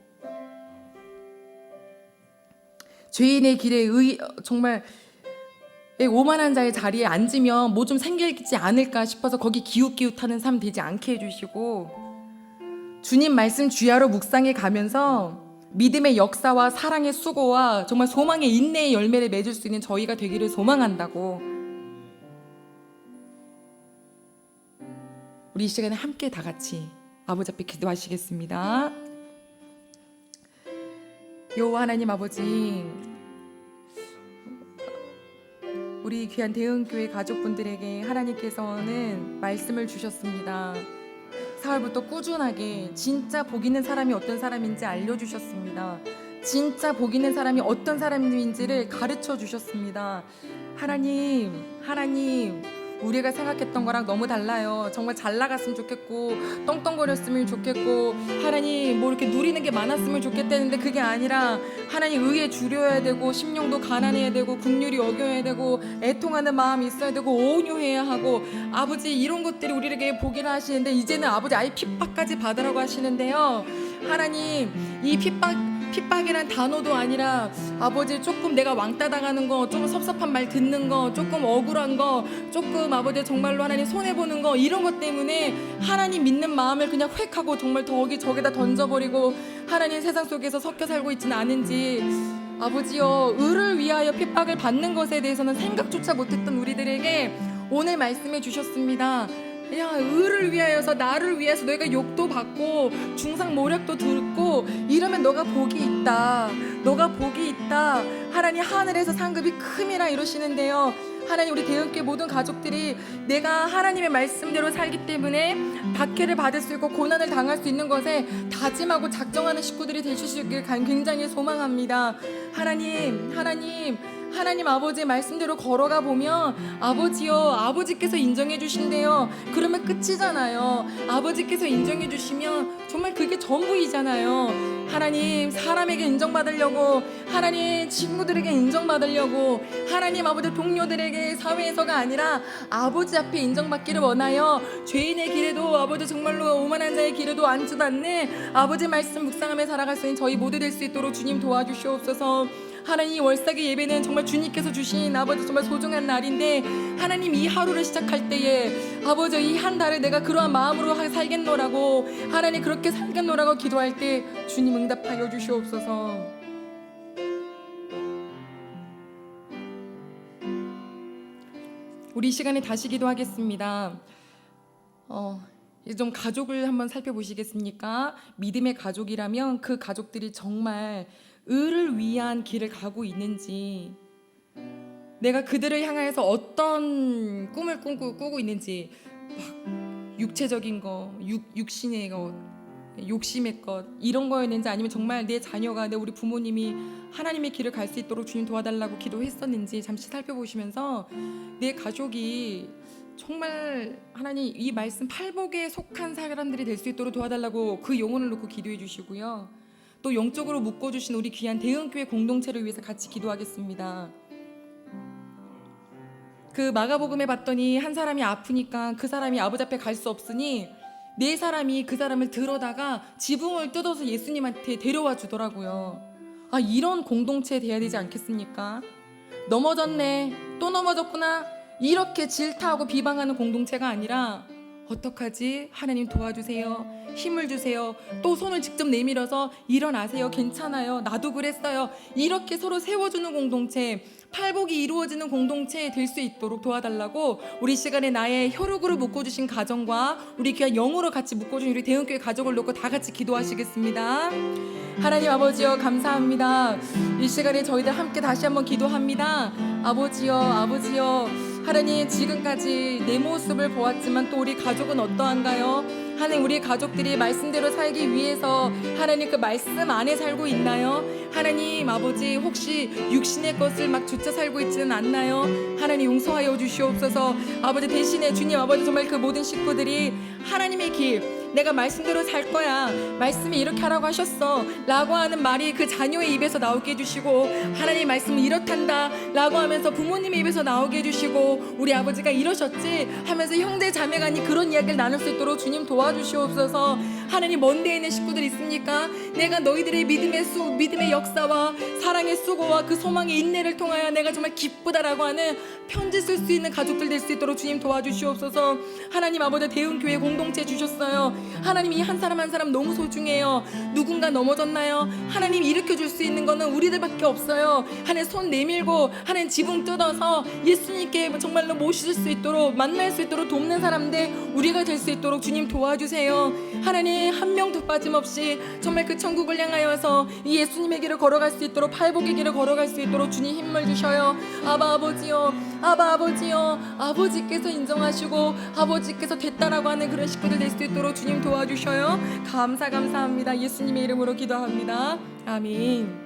Speaker 1: 죄인의 길에 정말 오만한 자의 자리에 앉으면 뭐 좀 생기지 않을까 싶어서 거기 기웃기웃하는 삶 되지 않게 해주시고, 주님 말씀 주야로 묵상해 가면서 믿음의 역사와 사랑의 수고와 정말 소망의 인내의 열매를 맺을 수 있는 저희가 되기를 소망한다고, 우리 이 시간에 함께 다 같이 아버지 앞에 기도하시겠습니다. 여호와 하나님 아버지, 우리 귀한 대흥교회 가족분들에게 하나님께서는 말씀을 주셨습니다. 사흘부터 꾸준하게 진짜 복 있는 사람이 어떤 사람인지 알려주셨습니다. 진짜 복 있는 사람이 어떤 사람인지를 가르쳐 주셨습니다. 하나님, 우리가 생각했던 거랑 너무 달라요. 정말 잘 나갔으면 좋겠고 떵떵거렸으면 좋겠고 하나님 뭐 이렇게 누리는 게 많았으면 좋겠다는데 그게 아니라 하나님 의에 주려야 되고 심령도 가난해야 되고 긍휼히 여겨야 되고 애통하는 마음이 있어야 되고 온유해야 하고, 아버지 이런 것들이 우리에게 복이라 하시는데 이제는 아버지 아예 핍박까지 받으라고 하시는데요. 하나님 이 핍박이란 단어도 아니라 아버지 조금 내가 왕따 당하는 거, 조금 섭섭한 말 듣는 거, 조금 억울한 거, 조금 아버지 정말로 하나님 손해보는 거, 이런 것 때문에 하나님 믿는 마음을 그냥 획 하고 정말 저기다 던져버리고 하나님 세상 속에서 섞여 살고 있지는 않은지, 아버지여 의를 위하여 핍박을 받는 것에 대해서는 생각조차 못했던 우리들에게 오늘 말씀해 주셨습니다. 야, 의를 위하여서 나를 위해서 너희가 욕도 받고 중상 모략도 듣고 이러면 너가 복이 있다. 하나님 하늘에서 상급이 큼이라 이러시는데요. 하나님 우리 대흥교회 모든 가족들이 내가 하나님의 말씀대로 살기 때문에 박해를 받을 수 있고 고난을 당할 수 있는 것에 다짐하고 작정하는 식구들이 되실 수 있길 굉장히 소망합니다. 하나님 아버지의 말씀대로 걸어가 보면 아버지요, 아버지께서 인정해 주신대요. 그러면 끝이잖아요. 아버지께서 인정해 주시면 정말 그게 전부이잖아요. 하나님 사람에게 인정받으려고, 하나님 친구들에게 인정받으려고, 하나님 아버지 동료들에게 사회에서가 아니라 아버지 앞에 인정받기를 원하여 죄인의 길에도 아버지 정말로 오만한 자의 길에도 앉지도 않는 아버지 말씀 묵상하며 살아갈 수 있는 저희 모두 될 수 있도록 주님 도와주시옵소서. 하나님 월삭의 예배는 정말 주님께서 주신 아버지 정말 소중한 날인데, 하나님 이 하루를 시작할 때에 아버지 이 한 달을 내가 그러한 마음으로 살겠노라고, 하나님 그렇게 살겠노라고 기도할 때 주님 응답하여 주시옵소서. 우리 이 시간에 다시 기도하겠습니다. 이제 좀 가족을 한번 살펴보시겠습니까? 믿음의 가족이라면 그 가족들이 정말 의를 위한 길을 가고 있는지, 내가 그들을 향하여서 어떤 꿈을 꾸고 있는지, 막 육체적인 거, 육신의 것, 욕심의 것, 이런 거였는지, 아니면 정말 내 자녀가, 우리 부모님이 하나님의 길을 갈 수 있도록 주님 도와달라고 기도했었는지 잠시 살펴보시면서 내 가족이 정말 하나님 이 말씀 팔복에 속한 사람들이 될 수 있도록 도와달라고 그 영혼을 놓고 기도해 주시고요. 또 영적으로 묶어주신 우리 귀한 대흥교회 공동체를 위해서 같이 기도하겠습니다. 그 마가복음에 봤더니 한 사람이 아프니까 그 사람이 아버지 앞에 갈 수 없으니 네 사람이 그 사람을 들어다가 지붕을 뜯어서 예수님한테 데려와 주더라고요. 아, 이런 공동체 돼야 되지 않겠습니까? 넘어졌네, 또 넘어졌구나, 이렇게 질타하고 비방하는 공동체가 아니라 어떡하지? 하나님 도와주세요. 힘을 주세요. 또 손을 직접 내밀어서 일어나세요. 괜찮아요. 나도 그랬어요. 이렇게 서로 세워주는 공동체, 팔복이 이루어지는 공동체 될 수 있도록 도와달라고 우리 시간에 나의 혈육으로 묶어주신 가정과 우리 귀한 영으로 같이 묶어준 우리 대흥교회 가족을 놓고 다 같이 기도하시겠습니다. 하나님 아버지여 감사합니다. 이 시간에 저희들 함께 다시 한번 기도합니다. 아버지여 하나님 지금까지 내 모습을 보았지만 또 우리 가족은 어떠한가요? 하나님 우리 가족들이 말씀대로 살기 위해서 하나님 그 말씀 안에 살고 있나요? 하나님 아버지 혹시 육신의 것을 막 좇아 살고 있지는 않나요? 하나님 용서하여 주시옵소서. 아버지 대신에 주님 아버지 정말 그 모든 식구들이 하나님의 길, 내가 말씀대로 살 거야, 말씀이 이렇게 하라고 하셨어 라고 하는 말이 그 자녀의 입에서 나오게 해주시고, 하나님 말씀은 이렇단다 라고 하면서 부모님의 입에서 나오게 해주시고, 우리 아버지가 이러셨지 하면서 형제 자매간이 그런 이야기를 나눌 수 있도록 주님 도와주시옵소서. 하나님, 먼 데에 있는 식구들 있습니까? 내가 너희들의 믿음의 역사와 사랑의 수고와 그 소망의 인내를 통하여 내가 정말 기쁘다라고 하는 편지 쓸 수 있는 가족들 될 수 있도록 주님 도와주시옵소서. 하나님 아버지, 대흥교회 공동체 주셨어요. 하나님, 이 한 사람 한 사람 너무 소중해요. 누군가 넘어졌나요? 하나님, 일으켜줄 수 있는 거는 우리들밖에 없어요. 하나님, 손 내밀고 하나님 지붕 뜯어서 예수님께 정말로 모실 수 있도록, 만날 수 있도록 돕는 사람들 우리가 될 수 있도록 주님 도와주세요. 하나님, 한 명도 빠짐없이 정말 그 천국을 향하여서 이 예수님의 길을 걸어갈 수 있도록, 팔복의 길을 걸어갈 수 있도록 주님 힘을 주셔요. 아바 아버지요, 아바 아버지요, 아버지께서 인정하시고 아버지께서 됐다라고 하는 그런 식구들 될 수 있도록 주님 도와주셔요. 감사합니다. 예수님의 이름으로 기도합니다. 아멘.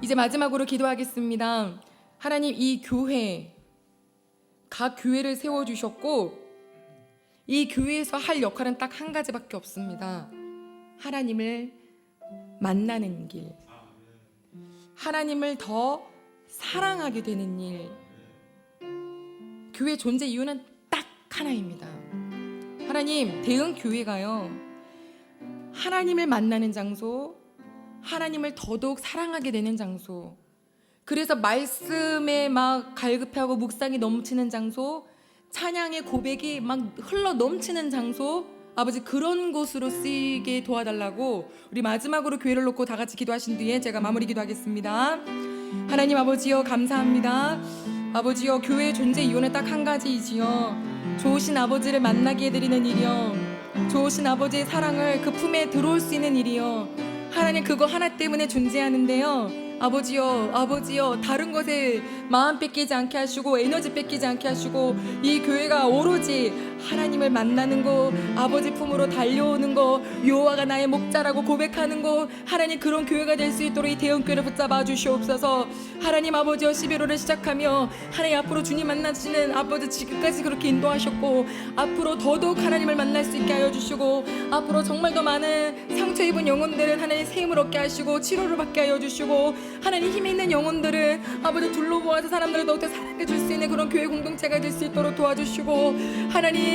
Speaker 1: 이제 마지막으로 기도하겠습니다. 하나님, 이 교회, 각 교회를 세워주셨고 이 교회에서 할 역할은 딱 한 가지밖에 없습니다. 하나님을 만나는 길, 하나님을 더 사랑하게 되는 일. 교회 존재 이유는 딱 하나입니다. 하나님, 대흥교회가요, 하나님을 만나는 장소, 하나님을 더더욱 사랑하게 되는 장소, 그래서 말씀에 막 갈급해하고 묵상이 넘치는 장소, 찬양의 고백이 막 흘러 넘치는 장소, 아버지, 그런 곳으로 쓰이게 도와달라고 우리 마지막으로 교회를 놓고 다 같이 기도하신 뒤에 제가 마무리 기도하겠습니다. 하나님 아버지여, 감사합니다. 아버지여, 교회의 존재 이유는 딱 한 가지이지요. 좋으신 아버지를 만나게 해드리는 일이요, 좋으신 아버지의 사랑을 그 품에 들어올 수 있는 일이요. 하나님, 그거 하나 때문에 존재하는데요, 아버지여, 다른 것에 마음 뺏기지 않게 하시고 에너지 뺏기지 않게 하시고 이 교회가 오로지 하나님을 만나는 거, 아버지 품으로 달려오는 거, 여호와가 나의 목자라고 고백하는 거, 하나님, 그런 교회가 될 수 있도록 이 대형교회를 붙잡아 주시옵소서. 하나님 아버지여, 11월을 시작하며 하나님 앞으로 주님 만나시는 아버지, 지금까지 그렇게 인도하셨고 앞으로 더더욱 하나님을 만날 수 있게 하여 주시고, 앞으로 정말 더 많은 상처 입은 영혼들은 하나님 새 힘을 얻게 하시고 치료를 받게 하여 주시고, 하나님 힘 있는 영혼들은 아버지 둘러보아서 사람들을 더욱더 사랑해 줄 수 있는 그런 교회 공동체가 될 수 있도록 도와주시고, 하나님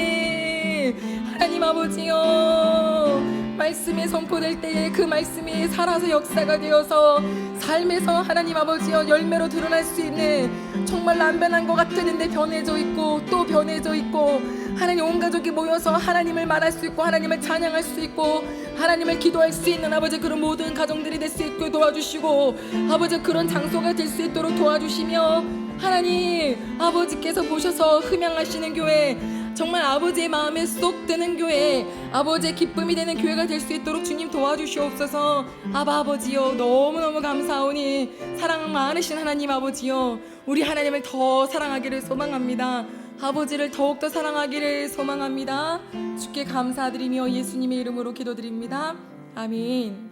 Speaker 1: 아버지요, 말씀이 선포될 때에 그 말씀이 살아서 역사가 되어서 삶에서 하나님 아버지요, 열매로 드러날 수 있는, 정말 안 변한 것 같았는데 변해져 있고 또 변해져 있고, 하나님 온 가족이 모여서 하나님을 말할 수 있고 하나님을 찬양할 수 있고 하나님을 기도할 수 있는 아버지, 그런 모든 가정들이 될 수 있게 도와주시고, 아버지, 그런 장소가 될 수 있도록 도와주시며, 하나님 아버지께서 보셔서 흠양하시는 교회, 정말 아버지의 마음에 쏙 드는 교회, 아버지의 기쁨이 되는 교회가 될 수 있도록 주님 도와주시옵소서. 아버지요, 너무너무 감사하오니 사랑 많으신 하나님 아버지요, 우리 하나님을 더 사랑하기를 소망합니다. 아버지를 더욱더 사랑하기를 소망합니다. 주께 감사드리며 예수님의 이름으로 기도드립니다. 아멘.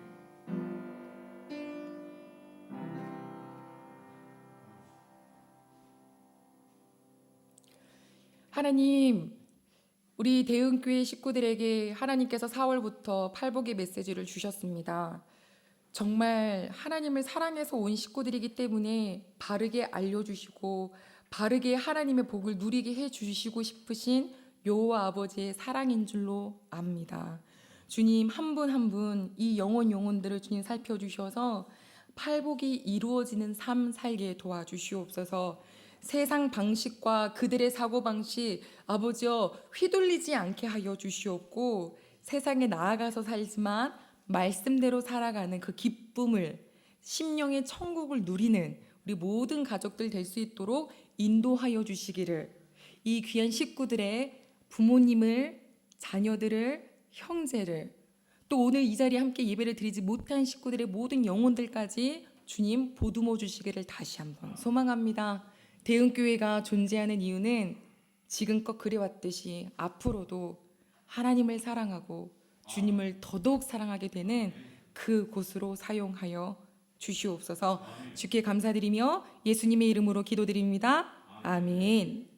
Speaker 1: 하나님, 우리 대흥교회 식구들에게 하나님께서 4월부터 팔복의 메시지를 주셨습니다. 정말 하나님을 사랑해서 온 식구들이기 때문에 바르게 알려주시고 바르게 하나님의 복을 누리게 해주시고 싶으신 여호와 아버지의 사랑인 줄로 압니다. 주님, 한 분 한 분 이 영혼들을 주님 살펴주셔서 팔복이 이루어지는 삶 살게 도와주시옵소서. 세상 방식과 그들의 사고방식, 아버지여, 휘둘리지 않게 하여 주시옵고, 세상에 나아가서 살지만 말씀대로 살아가는 그 기쁨을, 심령의 천국을 누리는 우리 모든 가족들 될 수 있도록 인도하여 주시기를, 이 귀한 식구들의 부모님을, 자녀들을, 형제를, 또 오늘 이 자리에 함께 예배를 드리지 못한 식구들의 모든 영혼들까지 주님 보듬어 주시기를 다시 한번 소망합니다. 대흥교회가 존재하는 이유는 지금껏 그래왔듯이 앞으로도 하나님을 사랑하고 주님을 더더욱 사랑하게 되는 그 곳으로 사용하여 주시옵소서. 주께 감사드리며 예수님의 이름으로 기도드립니다. 아멘.